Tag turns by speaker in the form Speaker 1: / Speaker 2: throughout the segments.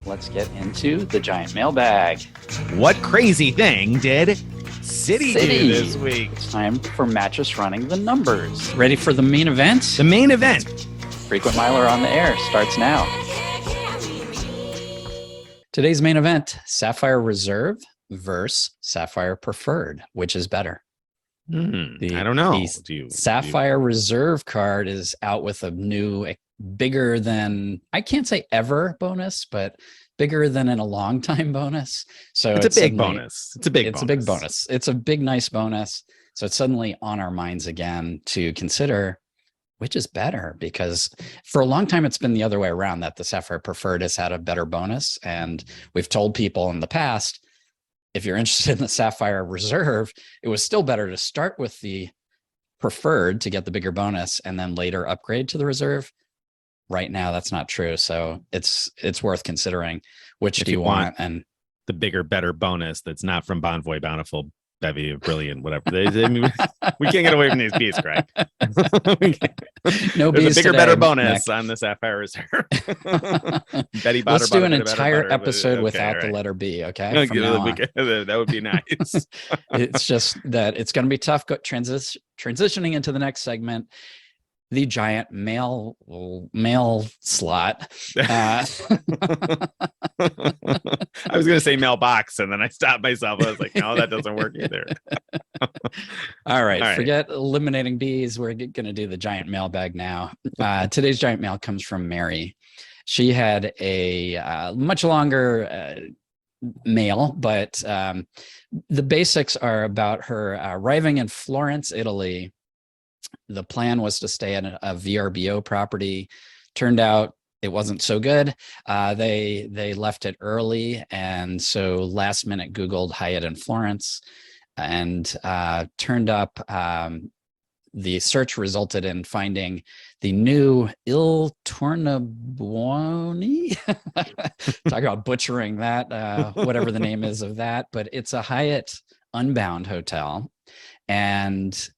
Speaker 1: let's get into the giant mailbag.
Speaker 2: What crazy thing did City do this week?
Speaker 1: It's time for Mattress running the numbers. Ready for the main event?
Speaker 2: The main event.
Speaker 1: Frequent Miler on the air starts now. Today's main event, Sapphire Reserve versus Sapphire Preferred. Which is better?
Speaker 2: I don't know.
Speaker 1: Sapphire Reserve card is out with a new, bigger than, I can't say ever bonus, but bigger than in a long time bonus. So
Speaker 2: it's a big bonus. It's a big bonus.
Speaker 1: It's a big, nice bonus. So it's suddenly on our minds again to consider which is better, because for a long time it's been the other way around, that the Sapphire Preferred has had a better bonus. And we've told people in the past, if you're interested in the Sapphire Reserve, it was still better to start with the Preferred to get the bigger bonus and then later upgrade to the Reserve. Right now, that's not true. So it's worth considering which do you want. And
Speaker 2: the bigger, better bonus that's not from Bonvoy Bountiful, Bevy of Brilliant, whatever. I mean, we can't get away from these bees, Greg.
Speaker 1: No
Speaker 2: There's
Speaker 1: bees
Speaker 2: a bigger,
Speaker 1: today,
Speaker 2: better bonus
Speaker 1: Nick.
Speaker 2: on the Sapphire Reserve. Betty Botter,
Speaker 1: Let's do an
Speaker 2: better,
Speaker 1: entire
Speaker 2: better,
Speaker 1: episode
Speaker 2: okay,
Speaker 1: without
Speaker 2: right.
Speaker 1: the letter B, okay? From now on.
Speaker 2: That would be nice.
Speaker 1: It's just that it's going to be tough transitioning into the next segment. The giant mail slot.
Speaker 2: I was going to say mailbox, and then I stopped myself. I was like, no, that doesn't work either.
Speaker 1: All right. Forget eliminating bees. We're going to do the giant mailbag now. Today's giant mail comes from Mary. She had a much longer mail, but the basics are about her arriving in Florence, Italy. The plan was to stay at a VRBO property. Turned out it wasn't so good. They left it early, and so last minute Googled Hyatt in Florence, and turned up. The search resulted in finding the new Il Tornabuoni. Talk about butchering that, whatever the name is of that, but it's a Hyatt Unbound hotel, and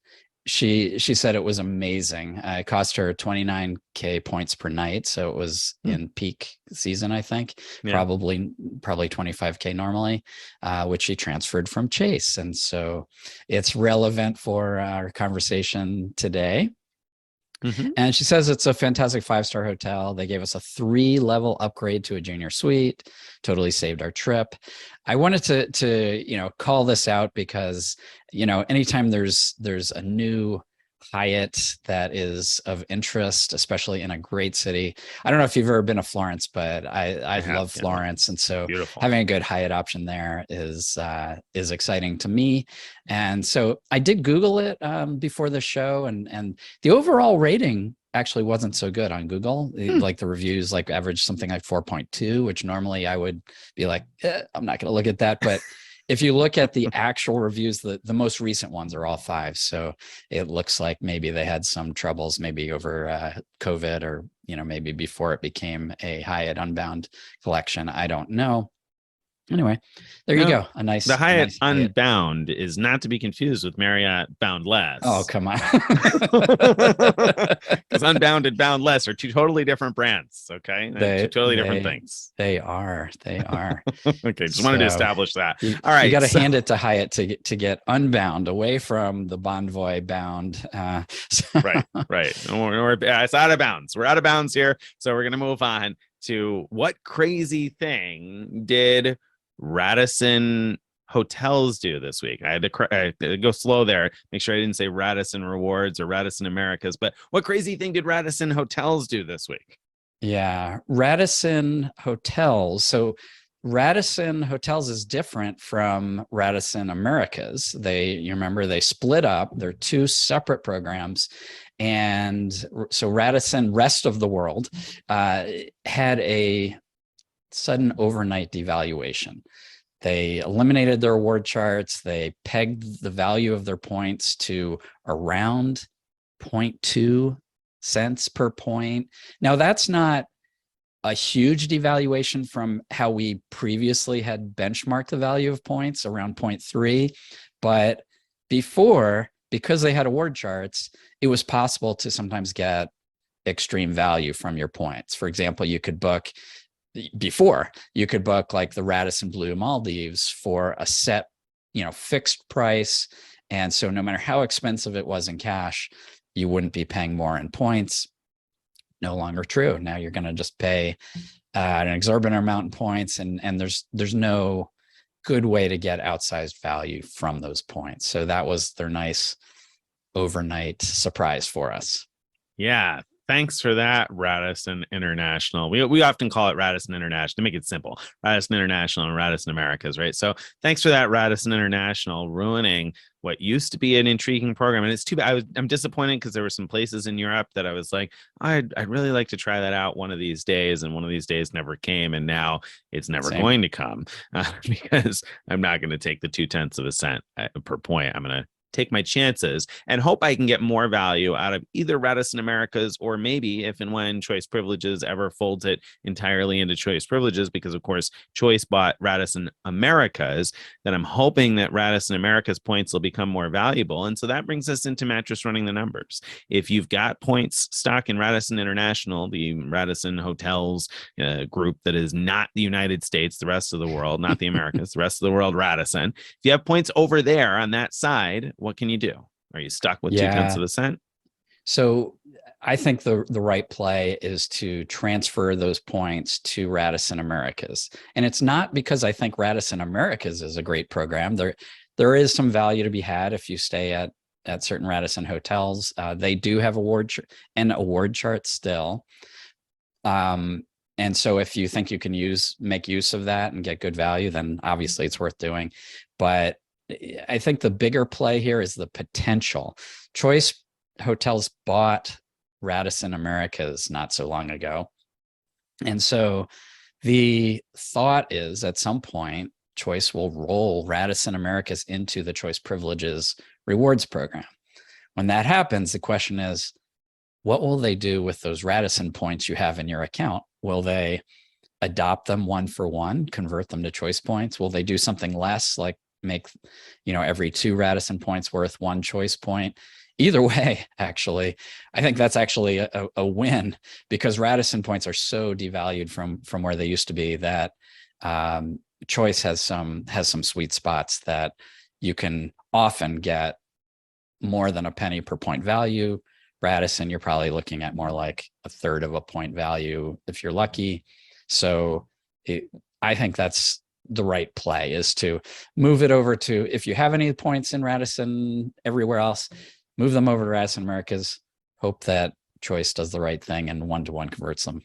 Speaker 1: she said it was amazing. It cost her 29K points per night, so it was in peak season, I think. Probably 25K normally, which she transferred from Chase, and so it's relevant for our conversation today. And she says it's a fantastic 5-star hotel. They gave us a 3-level upgrade to a junior suite. Totally saved our trip. I wanted to call this out because anytime there's a new Hyatt that is of interest, especially in a great city. I don't know if you've ever been to Florence, but I love Florence, and so
Speaker 2: beautiful.
Speaker 1: Having a good Hyatt option there is exciting to me. And so I did Google it before the show, and the overall rating actually wasn't so good on Google. Like the reviews averaged something like 4.2, which normally I would be like, I'm not going to look at that, but if you look at the actual reviews, the most recent ones are all 5. So it looks like maybe they had some troubles, maybe over COVID, or maybe before it became a Hyatt Unbound collection. I don't know. Anyway, there you go.
Speaker 2: The Hyatt Unbound is not to be confused with Marriott Boundless.
Speaker 1: Oh, come on.
Speaker 2: Because Unbound and Boundless are 2 totally different brands. Okay. They're 2 totally different things.
Speaker 1: They are.
Speaker 2: Okay. Just wanted to establish that. All right.
Speaker 1: You got to hand it to Hyatt to get Unbound away from the Bonvoy Bound.
Speaker 2: Right. It's out of bounds. We're out of bounds here. So we're going to move on to what crazy thing did Radisson Hotels do this week? I had to go slow there, make sure I didn't say Radisson Rewards or Radisson Americas, but what crazy thing did Radisson Hotels do this week?
Speaker 1: Yeah, Radisson Hotels. So Radisson Hotels is different from Radisson Americas. You remember they split up. They're 2 separate programs. And so Radisson Rest of the World had a sudden overnight devaluation. They eliminated their award charts. They pegged the value of their points to around 0.2 cents per point. Now, that's not a huge devaluation from how we previously had benchmarked the value of points, around 0.3. But before, because they had award charts, it was possible to sometimes get extreme value from your points. For example, you could book before you could book like the Radisson Blue Maldives for a set, fixed price. And so no matter how expensive it was in cash, you wouldn't be paying more in points. No longer true. Now you're going to just pay an exorbitant amount in points, and there's no good way to get outsized value from those points. So that was their nice overnight surprise for us.
Speaker 2: Yeah. Thanks for that, Radisson International. We often call it Radisson International to make it simple. Radisson International and Radisson Americas, right? So thanks for that, Radisson International, ruining what used to be an intriguing program. And it's too bad. I'm disappointed because there were some places in Europe that I was like, I'd really like to try that out one of these days. And one of these days never came. And now it's never going to come because I'm not going to take the 0.2 of a cent per point. I'm going to take my chances and hope I can get more value out of either Radisson Americas, or maybe if and when Choice Privileges ever folds it entirely into Choice Privileges, because of course Choice bought Radisson Americas, then I'm hoping that Radisson Americas points will become more valuable. And so that brings us into Mattress running the numbers. If you've got points stock in Radisson International, the Radisson Hotels group that is not the United States, the rest of the world, not the Americas, the rest of the world, Radisson, if you have points over there on that side, what can you do? Are you stuck with 0.2 of a cent?
Speaker 1: So I think the right play is to transfer those points to Radisson Americas. And it's not because I think Radisson Americas is a great program. There is some value to be had if you stay at certain Radisson hotels. They do have an award chart still. And so if you think you can make use of that and get good value, then obviously it's worth doing. But I think the bigger play here is the potential. Choice Hotels bought Radisson Americas not so long ago. And so the thought is at some point, Choice will roll Radisson Americas into the Choice Privileges rewards program. When that happens, the question is, what will they do with those Radisson points you have in your account? Will they adopt them one for one, convert them to Choice points? Will they do something less, like make every 2 Radisson points worth 1 Choice point? Either way, actually, I think that's actually a win, because Radisson points are so devalued from where they used to be that Choice has some sweet spots that you can often get more than a penny per point value. Radisson, you're probably looking at more like 1/3 of a point value if you're lucky. So I think that's the right play, is to move it over to, if you have any points in Radisson everywhere else, move them over to Radisson Americas, hope that Choice does the right thing and 1-to-1 converts them.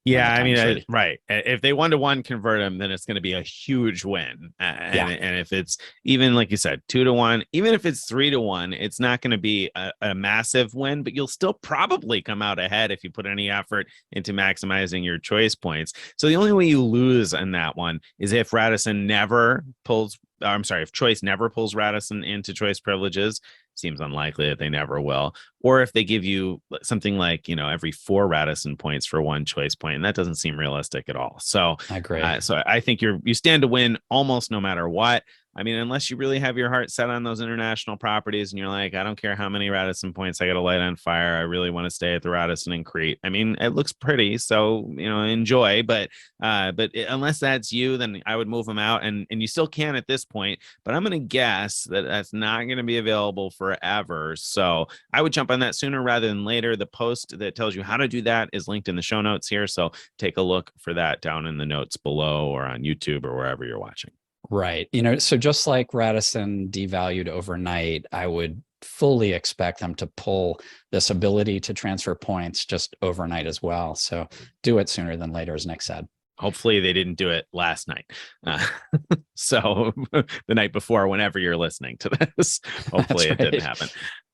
Speaker 2: Yeah, I mean, right. If they 1-to-1 convert them, then it's going to be a huge win. And if it's even, like you said, 2-to-1, even if it's 3-to-1, it's not going to be a massive win, but you'll still probably come out ahead if you put any effort into maximizing your Choice points. So the only way you lose in that one is if Radisson never pulls, if Choice never pulls Radisson into Choice Privileges. Seems unlikely that they never will. Or if they give you something like, every 4 Radisson points for 1 Choice point, and that doesn't seem realistic at all. So
Speaker 1: I agree.
Speaker 2: So I think you stand to win almost no matter what. I mean, unless you really have your heart set on those international properties and you're like, I don't care how many Radisson points I got to light on fire, I really want to stay at the Radisson in Crete. I mean, it looks pretty, so enjoy. But unless that's you, then I would move them out, and you still can at this point. But I'm going to guess that that's not going to be available forever. So I would jump on that sooner rather than later. The post that tells you how to do that is linked in the show notes here, so take a look for that down in the notes below or on YouTube or wherever you're watching.
Speaker 1: Right. So just like Radisson devalued overnight, I would fully expect them to pull this ability to transfer points just overnight as well. So do it sooner than later, as Nick said.
Speaker 2: Hopefully they didn't do it last night. So the night before, whenever you're listening to this, hopefully it didn't happen.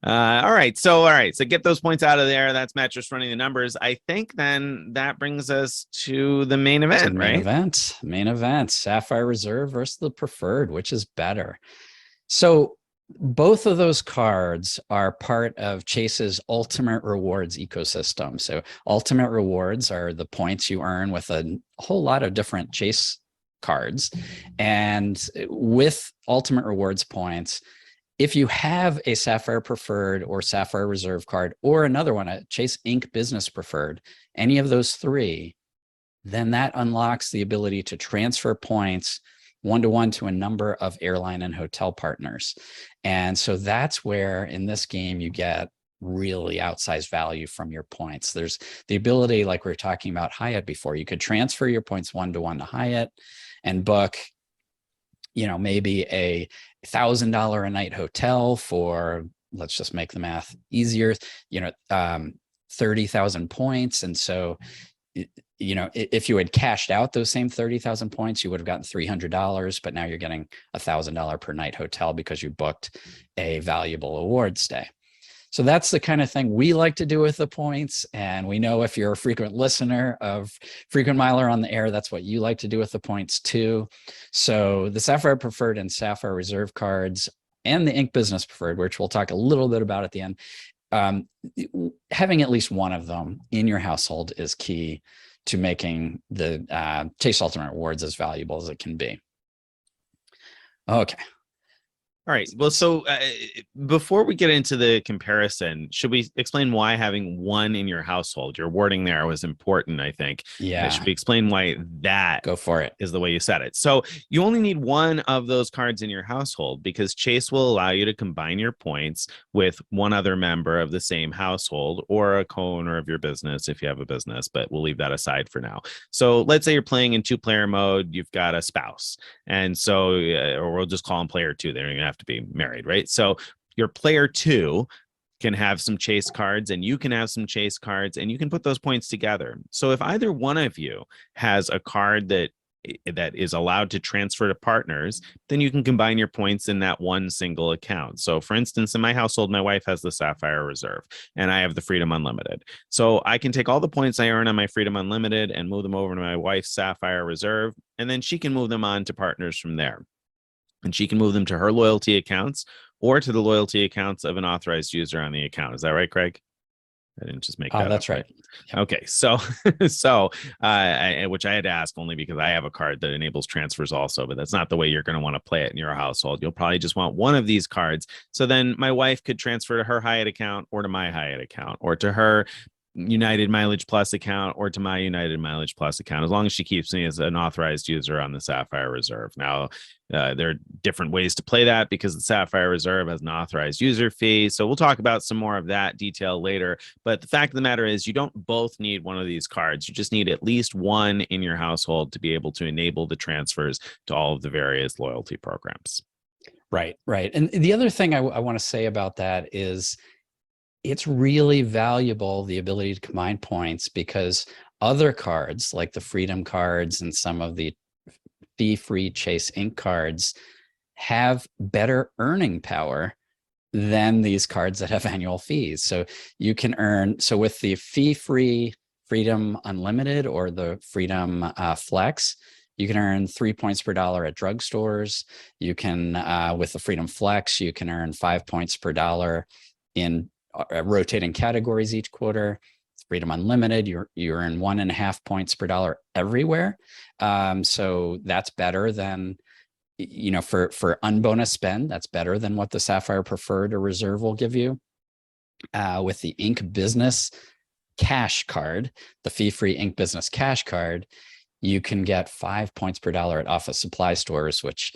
Speaker 2: All right. So get those points out of there. That's Mattress running the numbers. I think then that brings us to the main event, right?
Speaker 1: Main event, Sapphire Reserve versus the Preferred, which is better. So both of those cards are part of Chase's Ultimate Rewards ecosystem. So Ultimate Rewards are the points you earn with a whole lot of different Chase cards. And with Ultimate Rewards points, if you have a Sapphire Preferred or Sapphire Reserve card, or another one, a Chase Inc. Business Preferred, any of those 3, then that unlocks the ability to transfer points one-to-one to a number of airline and hotel partners. And so that's where in this game you get really outsized value from your points. There's the ability, like we were talking about Hyatt before, you could transfer your points one-to-one to Hyatt and book, you know, maybe a $1,000 a night hotel for, let's just make the math easier, you know, 30,000 points. And so, you know, if you had cashed out those same 30,000 points, you would have gotten $300, but now you're getting $1,000 per night hotel because you booked a valuable award stay. So that's the kind of thing we like to do with the points. And we know if you're a frequent listener of Frequent Miler on the Air, that's what you like to do with the points too. So the Sapphire Preferred and Sapphire Reserve cards and the Ink Business Preferred, which we'll talk a little bit about at the end, having at least one of them in your household is key to making the Chase Ultimate Rewards as valuable as it can be. Okay.
Speaker 2: All right. Well, so before we get into the comparison, should we explain why having one in your household, your wording there was important, I think.
Speaker 1: Yeah.
Speaker 2: Should we explain why that
Speaker 1: Go for it
Speaker 2: is the way you said it? So you only need one of those cards in your household because Chase will allow you to combine your points with one other member of the same household or a co-owner of your business if you have a business, but we'll leave that aside for now. So let's say you're playing in 2-player mode, you've got a spouse. And so, or we'll just call them player 2. They don't even have to be married, right? So your player 2 can have some Chase cards and you can have some Chase cards and you can put those points together. So if either one of you has a card that is allowed to transfer to partners, then you can combine your points in that one single account. So for instance, in my household, my wife has the Sapphire Reserve and I have the Freedom Unlimited. So I can take all the points I earn on my Freedom Unlimited and move them over to my wife's Sapphire Reserve, and then she can move them on to partners from there. And she can move them to her loyalty accounts or to the loyalty accounts of an authorized user on the account. Is that right, Craig? I didn't just make that
Speaker 1: that's
Speaker 2: up,
Speaker 1: right.
Speaker 2: Yep. Okay, so which I had to ask only because I have a card that enables transfers also, but that's not the way you're going to want to play it in your household. You'll probably just want one of these cards. So then my wife could transfer to her Hyatt account or to my Hyatt account or to her United Mileage Plus account or to my United Mileage Plus account, as long as she keeps me as an authorized user on the Sapphire Reserve. Now, there are different ways to play that because the Sapphire Reserve has an authorized user fee. So we'll talk about some more of that detail later. But the fact of the matter is you don't both need one of these cards. You just need at least one in your household to be able to enable the transfers to all of the various loyalty programs.
Speaker 1: Right, right. And the other thing I want to say about that is it's really valuable, the ability to combine points, because other cards like the Freedom cards and some of the fee-free Chase Ink cards have better earning power than these cards that have annual fees. So you can earn, so with the fee-free Freedom Unlimited or the Freedom Flex, you can earn 3 points per dollar at drugstores. You can, with the Freedom Flex, you can earn 5 points per dollar in rotating categories each quarter. Freedom Unlimited, you earn 1.5 points per dollar everywhere. So that's better than, you know, for unbonus spend, that's better than what the Sapphire Preferred or Reserve will give you. With the Ink Business Cash card, the fee-free Ink Business Cash card, you can get 5 points per dollar at office supply stores, which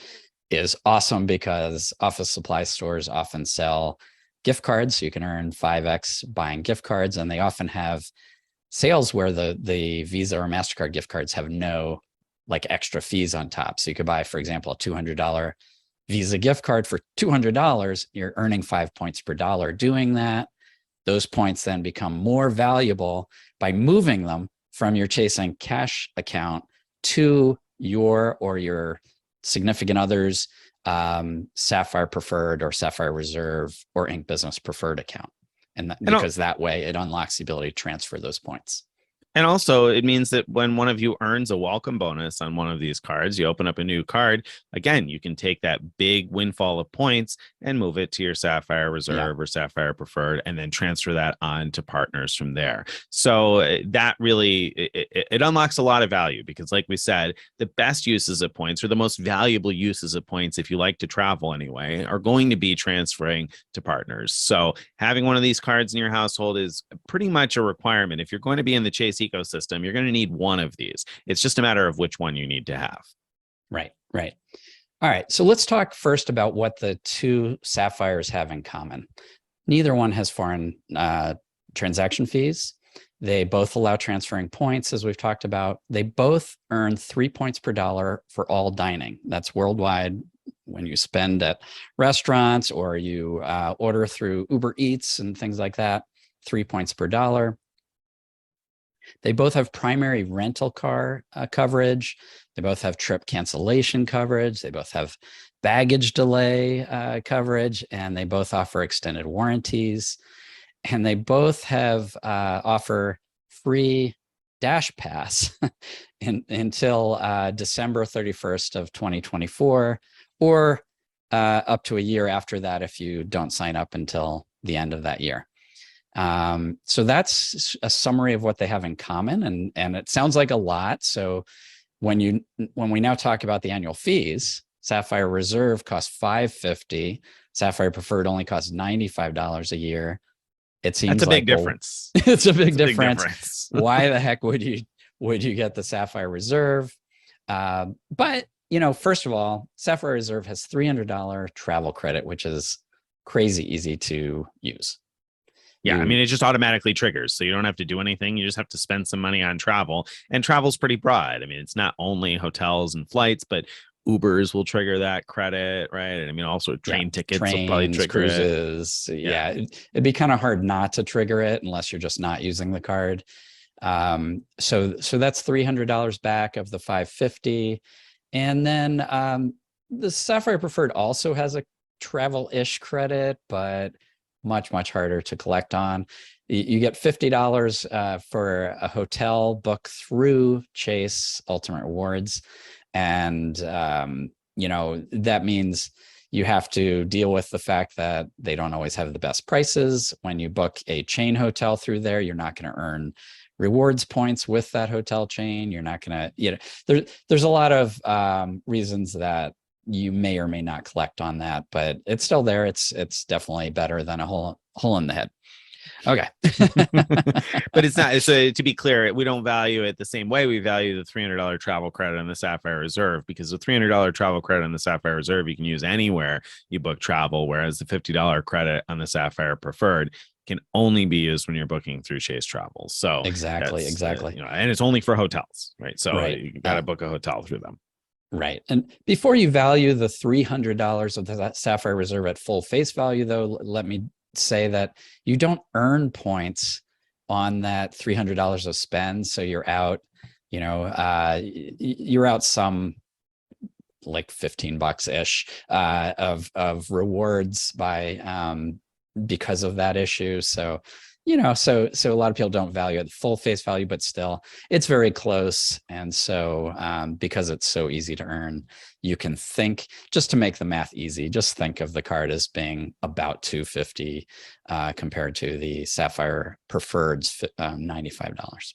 Speaker 1: is awesome because office supply stores often sell gift cards. So you can earn 5x buying gift cards, and they often have sales where the Visa or MasterCard gift cards have no like extra fees on top. So you could buy, for example, a $200 Visa gift card for $200. You're earning 5 points per dollar doing that. Those points then become more valuable by moving them from your Chase Ink cash account to your or your significant other's Sapphire Preferred or Sapphire Reserve or Ink Business Preferred account. And because that way it unlocks the ability to transfer those points.
Speaker 2: And also, it means that when one of you earns a welcome bonus on one of these cards, you open up a new card. Again, you can take that big windfall of points and move it to your Sapphire Reserve or Sapphire Preferred, and then transfer that on to partners from there. So that really, it unlocks a lot of value because, like we said, the best uses of points or the most valuable uses of points, if you like to travel anyway, are going to be transferring to partners. So having one of these cards in your household is pretty much a requirement. If you're going to be in the Chase ecosystem, you're going to need one of these. It's just a matter of which one you need to have.
Speaker 1: Right. All right. So let's talk first about what the two Sapphires have in common. Neither one has foreign transaction fees. They both allow transferring points, as we've talked about. They both earn 3 points per dollar for all dining. That's worldwide. When you spend at restaurants or you order through Uber Eats and things like that, 3 points per dollar. They both have primary rental car coverage. They both have trip cancellation coverage. They both have baggage delay coverage, and they both offer extended warranties. And they both have offer free Dash Pass until December 31st of 2024, or up to a year after that if you don't sign up until the end of that year. So that's a summary of what they have in common, and it sounds like a lot. So when we now talk about the annual fees, Sapphire Reserve costs $550. Sapphire Preferred only costs $95 a year. It seems
Speaker 2: that's a
Speaker 1: like
Speaker 2: big difference.
Speaker 1: It's a big difference. Why the heck would you get the Sapphire Reserve? But first of all, Sapphire Reserve has $300 travel credit, which is crazy easy to use.
Speaker 2: Yeah, I mean, it just automatically triggers. So you don't have to do anything. You just have to spend some money on travel. And travel's pretty broad. I mean, it's not only hotels and flights, but Ubers will trigger that credit, right? And I mean, also train tickets will probably trigger
Speaker 1: cruises.
Speaker 2: it.
Speaker 1: Yeah, it'd be kind of hard not to trigger it unless you're just not using the card. So that's $300 back of the $550. And then the Sapphire Preferred also has a travel-ish credit, but much harder to collect on. You get $50 for a hotel book through Chase Ultimate Rewards, and that means you have to deal with the fact that they don't always have the best prices. When you book a chain hotel through there, you're not going to earn rewards points with that hotel chain. You're not going to, there's a lot of reasons that you may or may not collect on that, but it's still there. It's definitely better than a hole in the head. Okay.
Speaker 2: But it's not. So to be clear, we don't value it the same way we value the $300 travel credit on the Sapphire Reserve, because the $300 travel credit on the Sapphire Reserve you can use anywhere you book travel, whereas the $50 credit on the Sapphire Preferred can only be used when you're booking through Chase Travel. So
Speaker 1: exactly.
Speaker 2: And it's only for hotels, right? So you got to book a hotel through them.
Speaker 1: Right. And before you value the $300 of the Sapphire Reserve at full face value, though, let me say that you don't earn points on that $300 of spend. So you're out, you're out some like $15 ish of rewards by because of that issue. So so a lot of people don't value it full face value, but still it's very close. And so because it's so easy to earn, you can think, just to make the math easy, just think of the card as being about $250 compared to the Sapphire Preferred's $95.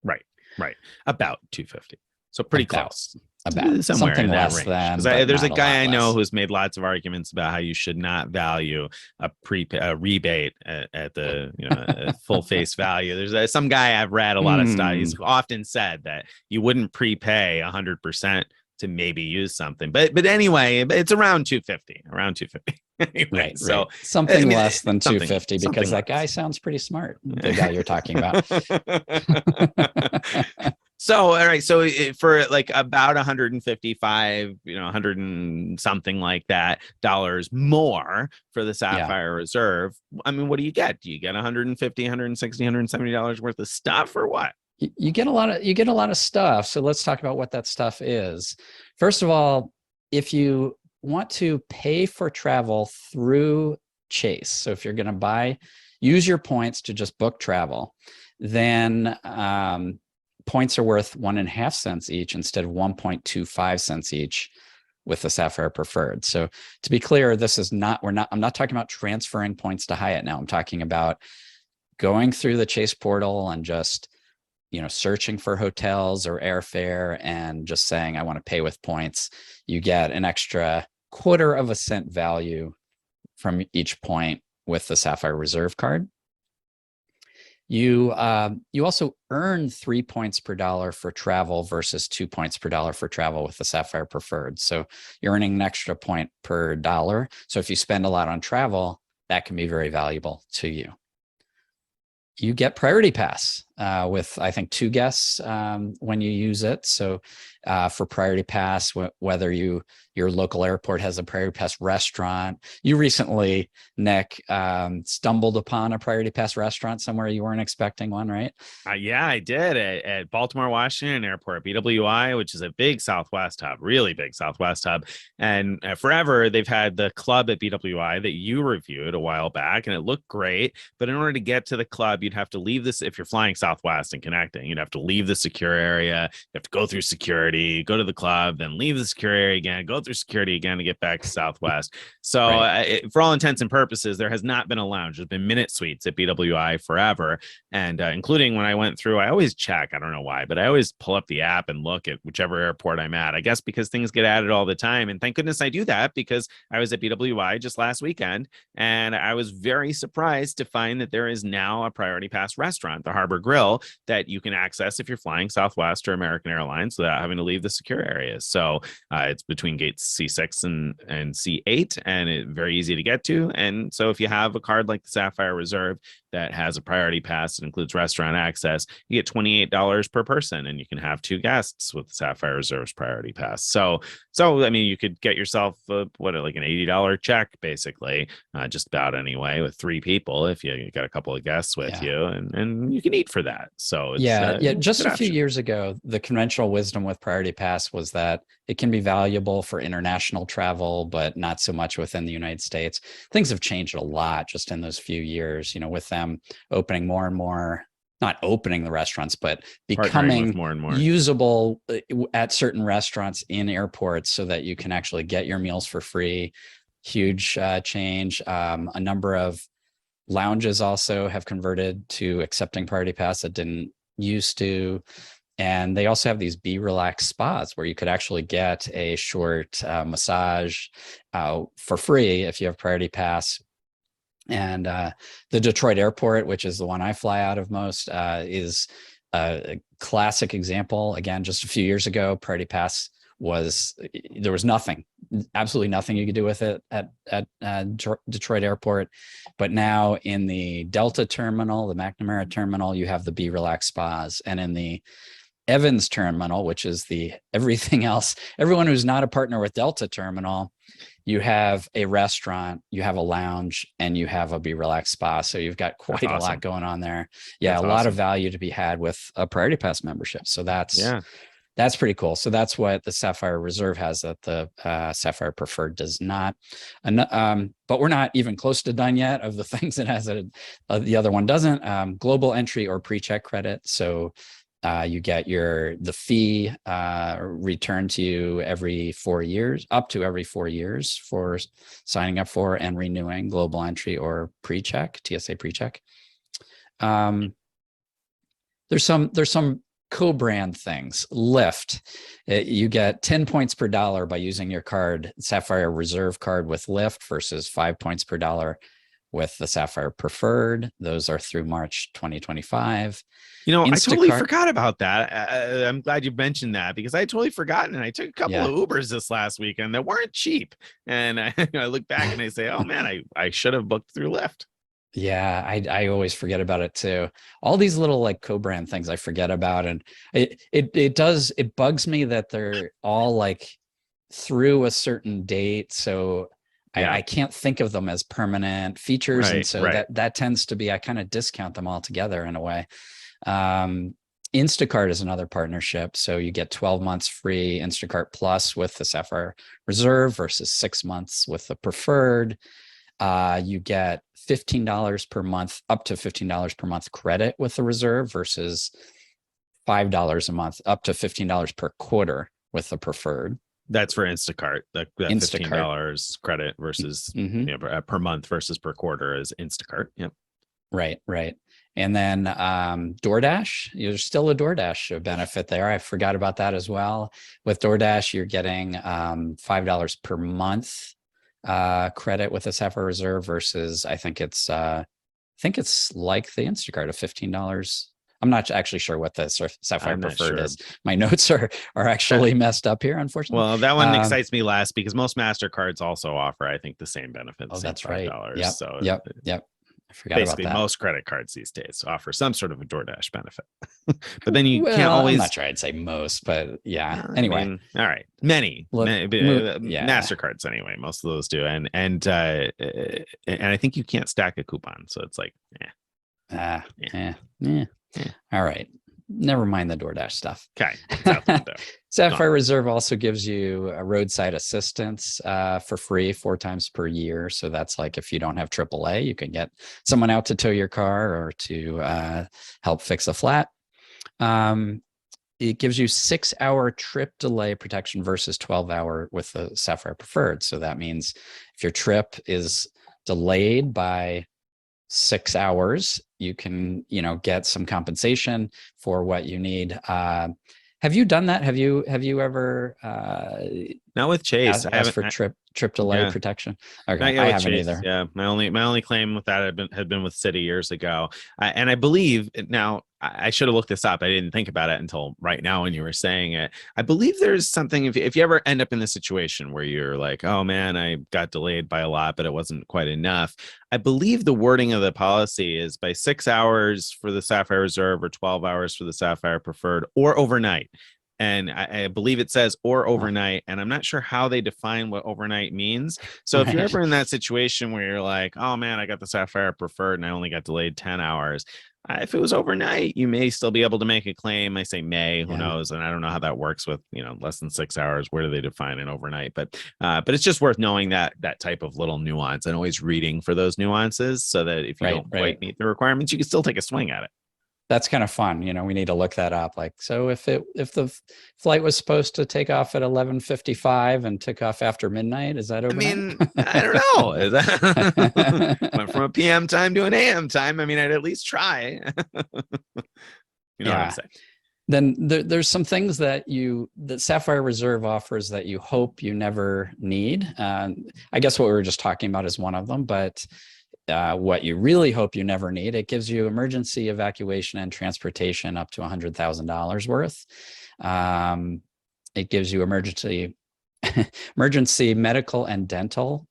Speaker 2: Right. About $250. So pretty close.
Speaker 1: About
Speaker 2: somewhere
Speaker 1: something
Speaker 2: in that
Speaker 1: less
Speaker 2: range.
Speaker 1: than.
Speaker 2: There's a guy I know who's made lots of arguments about how you should not value a rebate at the full face value. There's some guy I've read a lot of stuff. He's often said that you wouldn't prepay 100% to maybe use something, but anyway, it's around 250. Anyway,
Speaker 1: right.
Speaker 2: So
Speaker 1: something less than 250 because that guy sounds pretty smart. The guy you're talking about.
Speaker 2: So, all right. So for like about 155, 100 and something like that dollars more for the Sapphire Reserve. I mean, what do you get? Do you get 150, 160, $170 worth of stuff, or what?
Speaker 1: You get a lot of stuff. So let's talk about what that stuff is. First of all, if you want to pay for travel through Chase, so if you're going to use your points to just book travel, then points are worth 1.5 cents each instead of 1.25 cents each with the Sapphire Preferred. So to be clear, I'm not talking about transferring points to Hyatt now. I'm talking about going through the Chase portal and just, searching for hotels or airfare and just saying, I want to pay with points. You get an extra 1/4 cent value from each point with the Sapphire Reserve card. You also earn 3 points per dollar for travel versus 2 points per dollar for travel with the Sapphire Preferred. So you're earning an extra point per dollar. So if you spend a lot on travel, that can be very valuable to you. You get Priority Pass with, I think, 2 guests when you use it. So for Priority Pass, whether your local airport has a Priority Pass restaurant. You recently, Nick, stumbled upon a Priority Pass restaurant somewhere you weren't expecting one, right?
Speaker 2: Yeah, I did at Baltimore Washington Airport, BWI, which is a big Southwest hub, really big Southwest hub. And forever, they've had the club at BWI that you reviewed a while back, and it looked great. But in order to get to the club, you'd have to leave this. If you're flying Southwest and connecting, you'd have to leave the secure area. You have to go through security, go to the club, then leave the secure area again, go through security again to get back to Southwest. So right. For all intents and purposes, there has not been a lounge. There's been minute suites at BWI forever. And including when I went through, I always check, I don't know why, but I always pull up the app and look at whichever airport I'm at, I guess because things get added all the time. And thank goodness I do that, because I was at BWI just last weekend, and I was very surprised to find that there is now a Priority Pass restaurant, the Harbor Grill, that you can access if you're flying Southwest or American Airlines without having to leave the secure areas. So it's between gates C6 and C8, and it's very easy to get to. And so if you have a card like the Sapphire Reserve that has a Priority Pass that includes restaurant access, you get $28 per person, and you can have 2 guests with the Sapphire Reserve's Priority Pass. So I mean, you could get yourself like an $80 check, basically, just about anyway, with 3 people if you got a couple of guests with you, and you can eat for that. So it's,
Speaker 1: just a few years ago, the conventional wisdom with Priority Pass was that it can be valuable for international travel, but not so much within the United States. Things have changed a lot just in those few years, with them opening more and more, not opening the restaurants, but becoming
Speaker 2: more and more
Speaker 1: usable at certain restaurants in airports so that you can actually get your meals for free. Huge change. A number of lounges also have converted to accepting Priority Pass that didn't used to. And they also have these Be Relaxed spas where you could actually get a short massage for free if you have Priority Pass. And the Detroit airport, which is the one I fly out of most, is a classic example. Again, just a few years ago, Priority Pass there was nothing, absolutely nothing you could do with it at Detroit airport. But now in the Delta terminal, the McNamara terminal, you have the Be Relaxed spas. And in the Evans terminal, which is the everything else, everyone who's not a partner with Delta terminal, you have a restaurant, you have a lounge, and you have a Be Relaxed spa. So you've got quite a lot going on there. Yeah, that's a lot of value to be had with a Priority Pass membership. So that's pretty cool. So that's what the Sapphire Reserve has that the Sapphire Preferred does not. But we're not even close to done yet of the things it has that the other one doesn't. Global entry or pre-check credit. So you get the fee returned to you every 4 years, up to every 4 years for signing up for and renewing global entry or pre-check, TSA pre-check. There's some co-brand things. Lyft, you get 10 points per dollar by using your card, Sapphire Reserve card with Lyft versus 5 points per dollar with the Sapphire Preferred. Those are through March 2025.
Speaker 2: I totally forgot about that. I'm glad you mentioned that, because I had totally forgotten. And I took a couple of Ubers this last weekend that weren't cheap. And I look back and I say, oh man, I should have booked through Lyft.
Speaker 1: Yeah, I always forget about it too. All these little like co-brand things I forget about. And it bugs me that they're all like through a certain date. So I can't think of them as permanent features. And so that tends to be, I kind of discount them all together in a way. Instacart is another partnership. So you get 12 months free Instacart Plus with the Sapphire Reserve versus 6 months with the Preferred. You get $15 per month, up to $15 per month credit with the Reserve versus $5 a month, up to $15 per quarter with the Preferred.
Speaker 2: That's for Instacart. That $15 credit versus per month versus per quarter is Instacart. Yep.
Speaker 1: Right. And then DoorDash, there's still a DoorDash benefit there. I forgot about that as well. With DoorDash, you're getting $5 per month credit with the Sapphire Reserve versus I think it's think it's like the Instacart of $15. I'm not actually sure what the Sapphire
Speaker 2: I'm not
Speaker 1: Preferred
Speaker 2: sure.
Speaker 1: is. My notes are actually messed up here, unfortunately.
Speaker 2: Well, that one excites me less because most MasterCards also offer, I think, the same benefit.
Speaker 1: Oh,
Speaker 2: Same
Speaker 1: that's
Speaker 2: $5.
Speaker 1: right. Yep.
Speaker 2: So
Speaker 1: Yep. I forgot
Speaker 2: basically,
Speaker 1: about that.
Speaker 2: most credit cards these days offer some sort of a DoorDash benefit. But then you can't
Speaker 1: Well,
Speaker 2: always.
Speaker 1: I'm not sure I'd say most, but yeah. Anyway,
Speaker 2: I mean, all right, many,
Speaker 1: yeah.
Speaker 2: MasterCards anyway. Most of those do, and I think you can't stack a coupon, so it's like,
Speaker 1: All right. Never mind the DoorDash stuff.
Speaker 2: Okay.
Speaker 1: Sapphire Reserve also gives you a roadside assistance for free 4 times per year. So that's like if you don't have AAA, you can get someone out to tow your car or to help fix a flat. It gives you 6-hour trip delay protection versus 12-hour with the Sapphire Preferred. So that means if your trip is delayed by 6 hours, you can, get some compensation for what you need. Have you done that? Have you ever
Speaker 2: not with Chase?
Speaker 1: I haven't for trip delay protection? Okay, I haven't
Speaker 2: Chase.
Speaker 1: Either.
Speaker 2: Yeah, my only claim with that had been with Citi years ago, and I believe now I should have looked this up. I didn't think about it until right now when you were saying it. I believe there's something if you ever end up in the situation where you're like, oh man, I got delayed by a lot, but it wasn't quite enough. I believe the wording of the policy is by 6 hours for the Sapphire Reserve or 12 hours for the Sapphire Preferred or overnight. And I believe it says or overnight, and I'm not sure how they define what overnight means. So if you're ever in that situation where you're like, oh man, I got the Sapphire Preferred and I only got delayed 10 hours. If it was overnight, you may still be able to make a claim. I say may, who knows? And I don't know how that works with, less than 6 hours. Where do they define an overnight? But it's just worth knowing that type of little nuance and always reading for those nuances so that if you don't quite meet the requirements, you can still take a swing at it.
Speaker 1: That's kind of fun. We need to look that up. Like, so if the flight was supposed to take off at 11:55 and took off after midnight, is that overnight?
Speaker 2: I mean, I don't know. Is that went from a PM time to an AM time? I mean, I'd at least try. What I'm saying.
Speaker 1: Then there's some things that Sapphire Reserve offers that you hope you never need. I guess what we were just talking about is one of them, but what you really hope you never need, it gives you emergency evacuation and transportation up to $100,000 worth. It gives you emergency medical and dental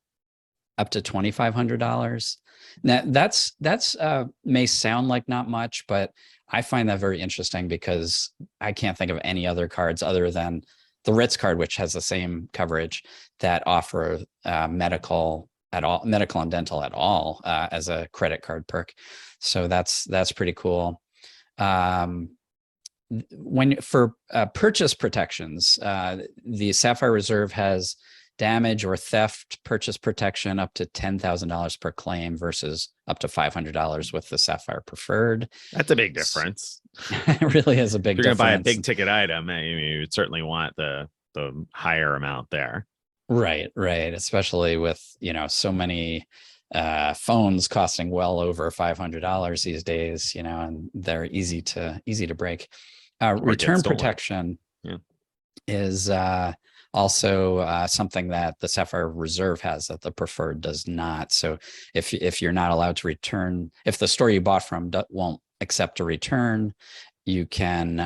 Speaker 1: up to $2,500. Now that's may sound like not much, but I find that very interesting because I can't think of any other cards other than the Ritz card, which has the same coverage, that offer medical and dental at all as a credit card perk. So that's pretty cool. For purchase protections, the Sapphire Reserve has damage or theft purchase protection up to $10,000 per claim versus up to $500 with the Sapphire Preferred.
Speaker 2: That's a big difference.
Speaker 1: It really is a big difference.
Speaker 2: If you're going to buy a big ticket item, you would certainly want the higher amount there.
Speaker 1: Right. Especially with, so many phones costing well over $500 these days, and they're easy to break. Return protection is also something that the Sapphire Reserve has that the Preferred does not. So if you're not allowed to return, if the store you bought from won't accept a return, you can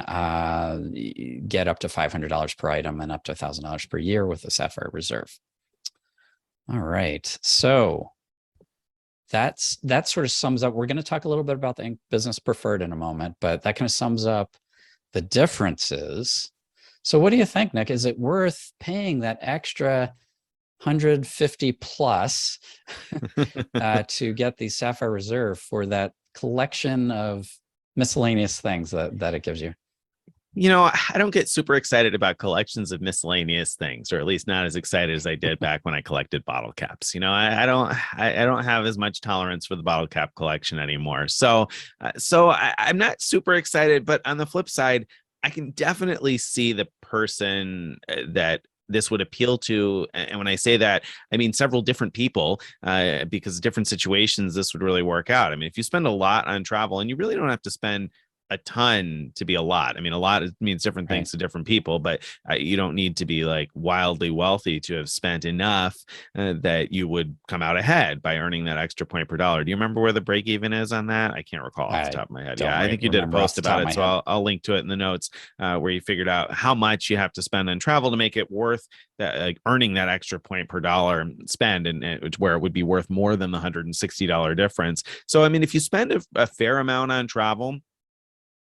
Speaker 1: get up to $500 per item and up to $1,000 per year with the Sapphire Reserve. All right. So that sort of sums up. We're going to talk a little bit about the Ink Business Preferred in a moment, but that kind of sums up the differences. So what do you think, Nick? Is it worth paying that extra 150 plus to get the Sapphire Reserve for that collection of miscellaneous things that it gives you?
Speaker 2: I don't get super excited about collections of miscellaneous things, or at least not as excited as I did back when I collected bottle caps. I don't have as much tolerance for the bottle cap collection anymore. So I'm not super excited, but on the flip side, I can definitely see the person that this would appeal to. And when I say that, I mean several different people, because different situations, this would really work out. I mean, if you spend a lot on travel, and you really don't have to spend a ton to be a lot. I mean, a lot means different things to different people, but you don't need to be like wildly wealthy to have spent enough that you would come out ahead by earning that extra point per dollar. Do you remember where the break even is on that? I can't recall off the top of my head. Yeah, I think you did a post about it, so I'll link to it in the notes where you figured out how much you have to spend on travel to make it worth that, like earning that extra point per dollar spend, and where it would be worth more than the $160 difference. So, I mean, if you spend a fair amount on travel,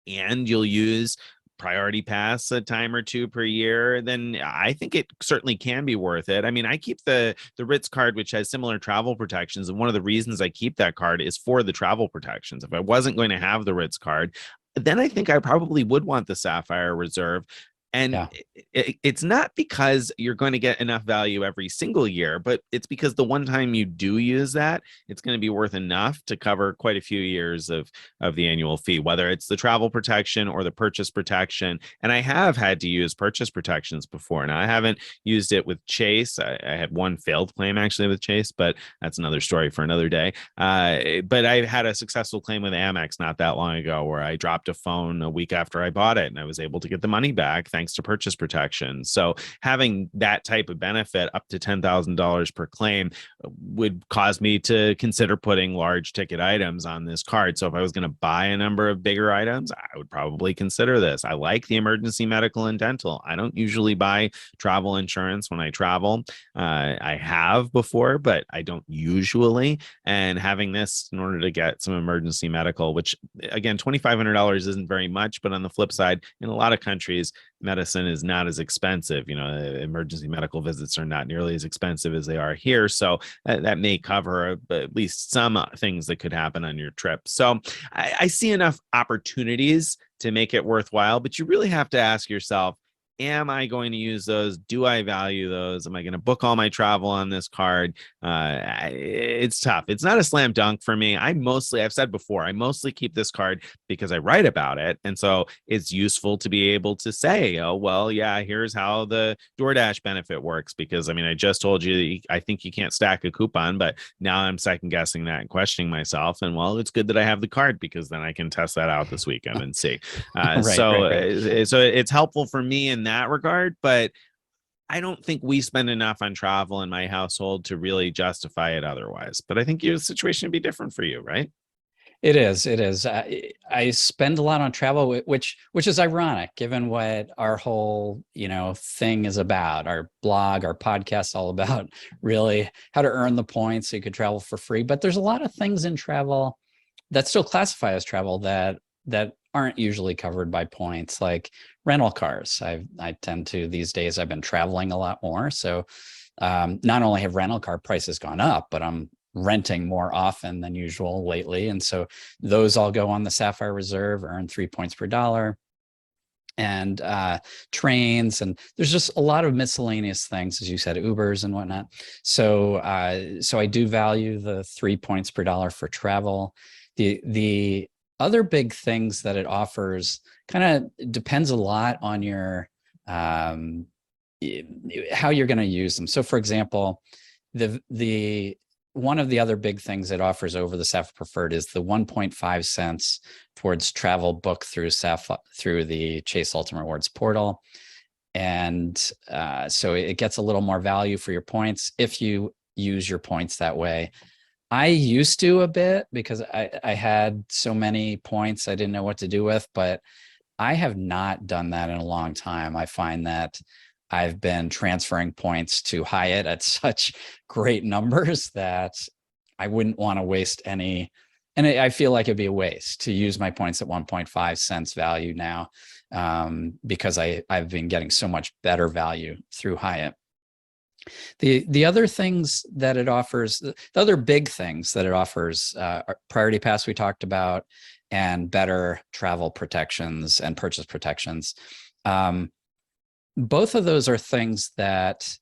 Speaker 2: and you'll use priority pass a time or two per year, then I think it certainly can be worth it. I mean, I keep the Ritz card, which has similar travel protections, and one of the reasons I keep that card is for the travel protections. If I wasn't going to have the Ritz card, then I think I probably would want the Sapphire Reserve. And it's not because you're going to get enough value every single year, but it's because the one time you do use that, it's going to be worth enough to cover quite a few years of the annual fee, whether it's the travel protection or the purchase protection. And I have had to use purchase protections before. Now, I haven't used it with Chase. I had one failed claim actually with Chase, but that's another story for another day. But I had a successful claim with Amex not that long ago where I dropped a phone a week after I bought it, and I was able to get the money back thanks to purchase protection. So having that type of benefit up to $10,000 per claim would cause me to consider putting large ticket items on this card. So if I was going to buy a number of bigger items, I would probably consider this. I like the emergency medical and dental. I don't usually buy travel insurance when I travel. I have before, but I don't usually. And having this in order to get some emergency medical, which again, $2,500 isn't very much, but on the flip side, in a lot of countries, medicine is not as expensive. You know, emergency medical visits are not nearly as expensive as they are here. So that may cover at least some things that could happen on your trip. So I see enough opportunities to make it worthwhile, but you really have to ask yourself, am I going to use those? Do I value those? Am I going to book all my travel on this card? It's tough. It's not a slam dunk for me. I've said before, I mostly keep this card because I write about it. And so it's useful to be able to say, oh, well, yeah, here's how the DoorDash benefit works. Because I mean, I just told you, I think you can't stack a coupon, but now I'm second guessing that and questioning myself. And well, it's good that I have the card because then I can test that out this weekend and see. So it's helpful for me in that regard, but I don't think we spend enough on travel in my household to really justify it otherwise. But I think your situation would be different for you, right?
Speaker 1: It is. It is. I spend a lot on travel, which is ironic given what our whole, thing is about. Our blog, our podcast, all about really how to earn the points so you could travel for free. But there's a lot of things in travel that still classify as travel that aren't usually covered by points, like rental cars. I tend to, these days, I've been traveling a lot more. So not only have rental car prices gone up, but I'm renting more often than usual lately. And so those all go on the Sapphire Reserve, earn 3 points per dollar. And trains, and there's just a lot of miscellaneous things, as you said, Ubers and whatnot. So I do value the 3 points per dollar for travel. The other big things that it offers kind of depends a lot on your how you're going to use them. So, for example, the one of the other big things it offers over the Sapphire Preferred is the 1.5 cents towards travel booked through the Chase Ultimate Rewards portal. And so it gets a little more value for your points if you use your points that way. I used to a bit because I had so many points I didn't know what to do with, but I have not done that in a long time. I find that I've been transferring points to Hyatt at such great numbers that I wouldn't want to waste any. And I feel like it'd be a waste to use my points at 1.5 cents value now because I've been getting so much better value through Hyatt. The other things that it offers, the other big things that it offers, are Priority Pass we talked about, and better travel protections and purchase protections. Both of those are things that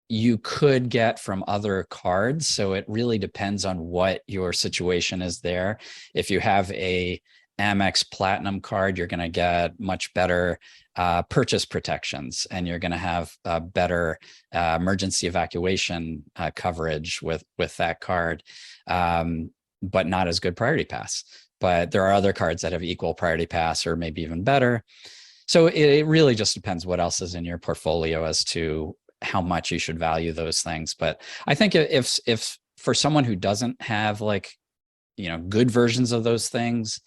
Speaker 1: you could get from other cards. So it really depends on what your situation is there. If you have a Amex Platinum card, you're going to get much better purchase protections, and you're going to have better emergency evacuation coverage with that card, but not as good Priority Pass. but there are other cards that have equal priority pass or maybe even better. So it really just depends what else is in your portfolio as to how much you should value those things. But I think if for someone who doesn't have like, good versions of those things,